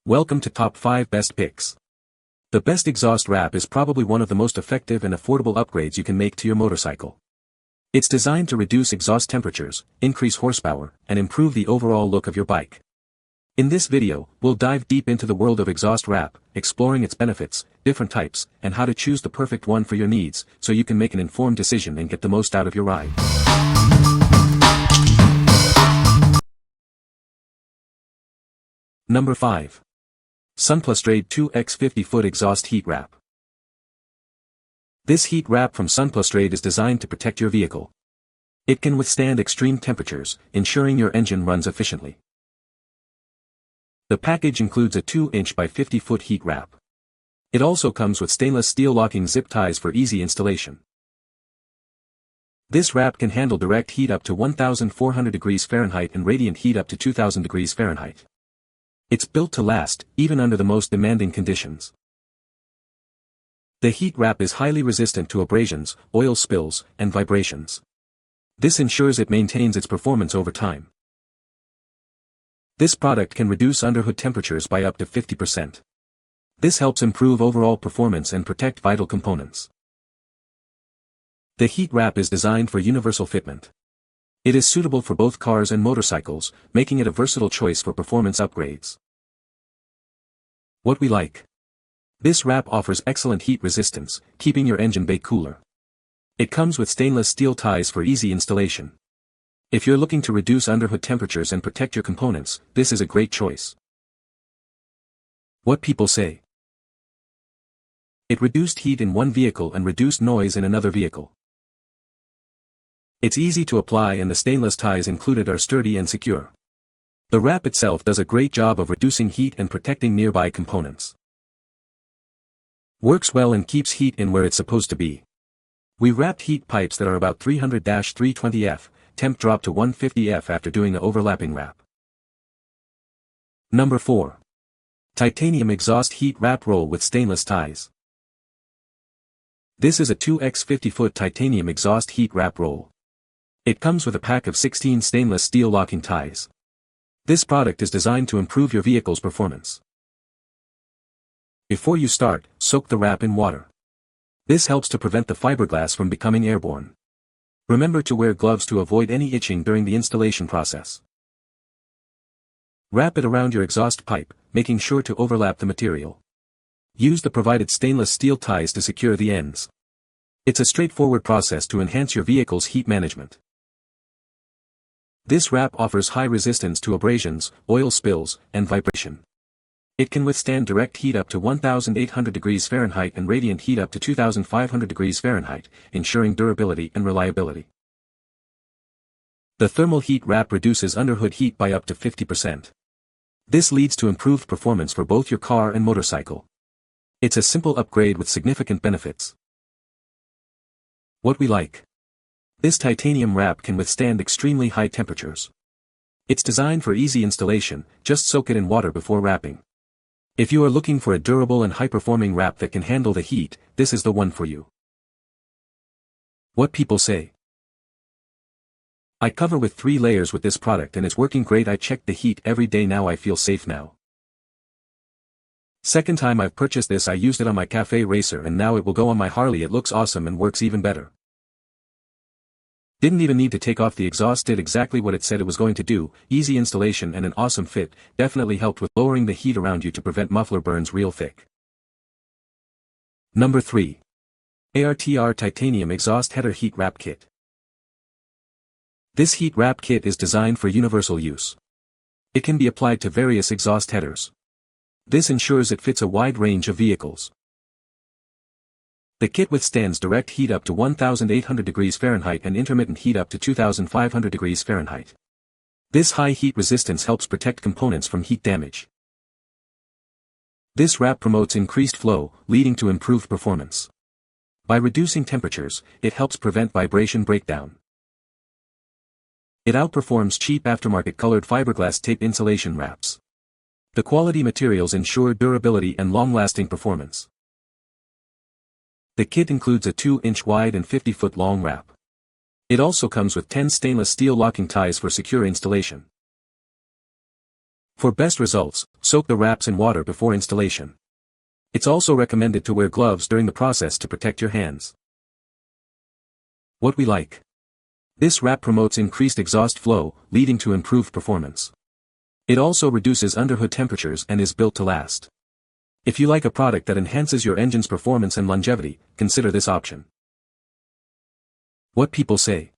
Welcome to Top 5 Best Picks. The best exhaust wrap is probably one of the most effective and affordable upgrades you can make to your motorcycle. It's designed to reduce exhaust temperatures, increase horsepower, and improve the overall look of your bike. In this video, we'll dive deep into the world of exhaust wrap, exploring its benefits, different types, and how to choose the perfect one for your needs, so you can make an informed decision and get the most out of your ride. Number 5. SunplusTrade 2X 50-foot exhaust heat wrap. This heat wrap from SunplusTrade is designed to protect your vehicle. It can withstand extreme temperatures, ensuring your engine runs efficiently. The package includes a 2-inch by 50-foot heat wrap. It also comes with stainless steel locking zip ties for easy installation. This wrap can handle direct heat up to 1,400 degrees Fahrenheit and radiant heat up to 2,000 degrees Fahrenheit. It's built to last, even under the most demanding conditions. The heat wrap is highly resistant to abrasions, oil spills, and vibrations. This ensures it maintains its performance over time. This product can reduce underhood temperatures by up to 50%. This helps improve overall performance and protect vital components. The heat wrap is designed for universal fitment. It is suitable for both cars and motorcycles, making it a versatile choice for performance upgrades. What we like. This wrap offers excellent heat resistance, keeping your engine bay cooler. It comes with stainless steel ties for easy installation. If you're looking to reduce underhood temperatures and protect your components, this is a great choice. What people say. It reduced heat in one vehicle and reduced noise in another vehicle. It's easy to apply and the stainless ties included are sturdy and secure. The wrap itself does a great job of reducing heat and protecting nearby components. Works well and keeps heat in where it's supposed to be. We wrapped heat pipes that are about 300-320 F, temp drop to 150 F after doing the overlapping wrap. Number 4. Titanium exhaust heat wrap roll with stainless ties. This is a 2X 50-foot titanium exhaust heat wrap roll. It comes with a pack of 16 stainless steel locking ties. This product is designed to improve your vehicle's performance. Before you start, soak the wrap in water. This helps to prevent the fiberglass from becoming airborne. Remember to wear gloves to avoid any itching during the installation process. Wrap it around your exhaust pipe, making sure to overlap the material. Use the provided stainless steel ties to secure the ends. It's a straightforward process to enhance your vehicle's heat management. This wrap offers high resistance to abrasions, oil spills, and vibration. It can withstand direct heat up to 1,800 degrees Fahrenheit and radiant heat up to 2,500 degrees Fahrenheit, ensuring durability and reliability. The thermal heat wrap reduces underhood heat by up to 50%. This leads to improved performance for both your car and motorcycle. It's a simple upgrade with significant benefits. What we like. This titanium wrap can withstand extremely high temperatures. It's designed for easy installation, just soak it in water before wrapping. If you are looking for a durable and high-performing wrap that can handle the heat, this is the one for you. What people say. I cover with 3 layers with this product and it's working great. I check the heat every day now. I feel safe now. Second time I've purchased this, I used it on my cafe racer and now it will go on my Harley. It looks awesome and works even better. Didn't even need to take off the exhaust, did exactly what it said it was going to do, easy installation and an awesome fit, definitely helped with lowering the heat around you to prevent muffler burns real thick. Number 3. ARTR Titanium Exhaust Header Heat Wrap Kit. This heat wrap kit is designed for universal use. It can be applied to various exhaust headers. This ensures it fits a wide range of vehicles. The kit withstands direct heat up to 1,800 degrees Fahrenheit and intermittent heat up to 2,500 degrees Fahrenheit. This high heat resistance helps protect components from heat damage. This wrap promotes increased flow, leading to improved performance. By reducing temperatures, it helps prevent vibration breakdown. It outperforms cheap aftermarket colored fiberglass tape insulation wraps. The quality materials ensure durability and long-lasting performance. The kit includes a 2-inch wide and 50-foot long wrap. It also comes with 10 stainless steel locking ties for secure installation. For best results, soak the wraps in water before installation. It's also recommended to wear gloves during the process to protect your hands. What we like. This wrap promotes increased exhaust flow, leading to improved performance. It also reduces underhood temperatures and is built to last. If you like a product that enhances your engine's performance and longevity, consider this option. What people say.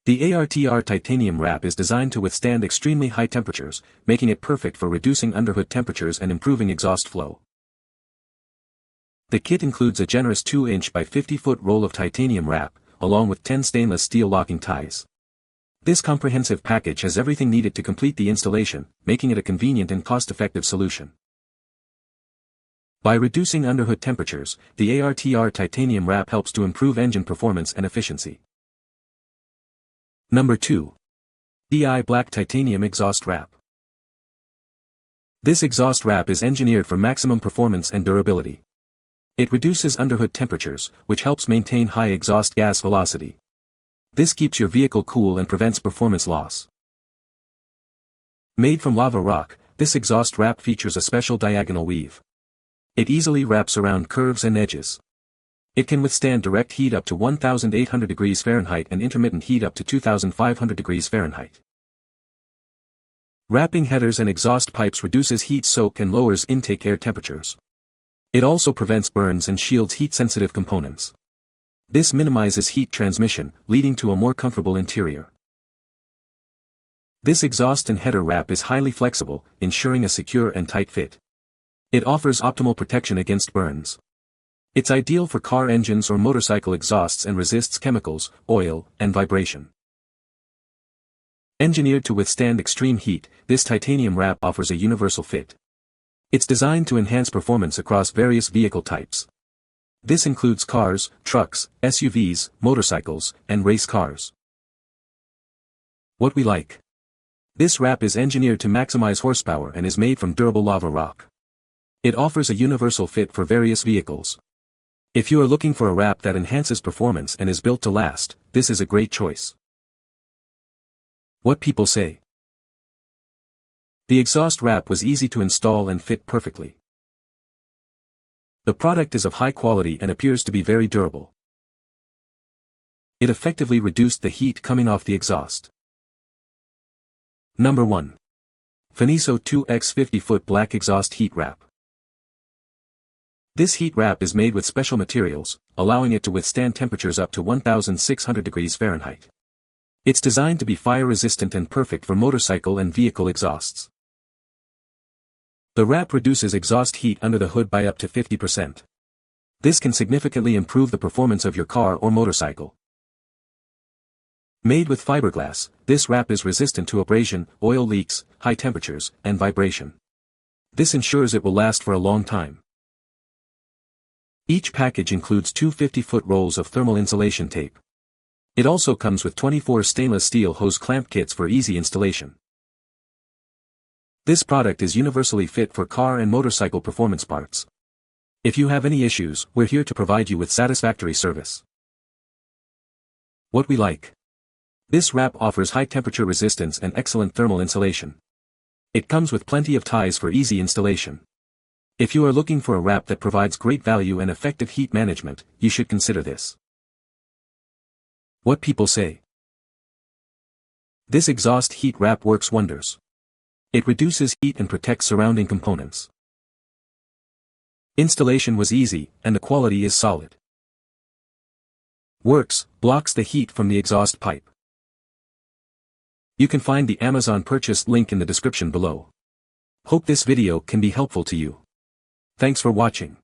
The ARTR titanium wrap is designed to withstand extremely high temperatures, making it perfect for reducing underhood temperatures and improving exhaust flow. The kit includes a generous 2-inch by 50-foot roll of titanium wrap, along with 10 stainless steel locking ties. This comprehensive package has everything needed to complete the installation, making it a convenient and cost-effective solution. By reducing underhood temperatures, the ARTR titanium wrap helps to improve engine performance and efficiency. Number 2. DI Black Titanium Exhaust Wrap. This exhaust wrap is engineered for maximum performance and durability. It reduces underhood temperatures, which helps maintain high exhaust gas velocity. This keeps your vehicle cool and prevents performance loss. Made from lava rock, this exhaust wrap features a special diagonal weave. It easily wraps around curves and edges. It can withstand direct heat up to 1,800 degrees Fahrenheit and intermittent heat up to 2,500 degrees Fahrenheit. Wrapping headers and exhaust pipes reduces heat soak and lowers intake air temperatures. It also prevents burns and shields heat-sensitive components. This minimizes heat transmission, leading to a more comfortable interior. This exhaust and header wrap is highly flexible, ensuring a secure and tight fit. It offers optimal protection against burns. It's ideal for car engines or motorcycle exhausts and resists chemicals, oil, and vibration. Engineered to withstand extreme heat, this titanium wrap offers a universal fit. It's designed to enhance performance across various vehicle types. This includes cars, trucks, SUVs, motorcycles, and race cars. What we like. This wrap is engineered to maximize horsepower and is made from durable lava rock. It offers a universal fit for various vehicles. If you are looking for a wrap that enhances performance and is built to last, this is a great choice. What people say. The exhaust wrap was easy to install and fit perfectly. The product is of high quality and appears to be very durable. It effectively reduced the heat coming off the exhaust. Number 1. Foneso 2X 50-foot black exhaust heat wrap. This heat wrap is made with special materials, allowing it to withstand temperatures up to 1,600 degrees Fahrenheit. It's designed to be fire-resistant and perfect for motorcycle and vehicle exhausts. The wrap reduces exhaust heat under the hood by up to 50%. This can significantly improve the performance of your car or motorcycle. Made with fiberglass, this wrap is resistant to abrasion, oil leaks, high temperatures, and vibration. This ensures it will last for a long time. Each package includes two 50-foot rolls of thermal insulation tape. It also comes with 24 stainless steel hose clamp kits for easy installation. This product is universally fit for car and motorcycle performance parts. If you have any issues, we're here to provide you with satisfactory service. What we like. This wrap offers high temperature resistance and excellent thermal insulation. It comes with plenty of ties for easy installation. If you are looking for a wrap that provides great value and effective heat management, you should consider this. What people say. This exhaust heat wrap works wonders. It reduces heat and protects surrounding components. Installation was easy, and the quality is solid. Works, blocks the heat from the exhaust pipe. You can find the Amazon purchase link in the description below. Hope this video can be helpful to you. Thanks for watching.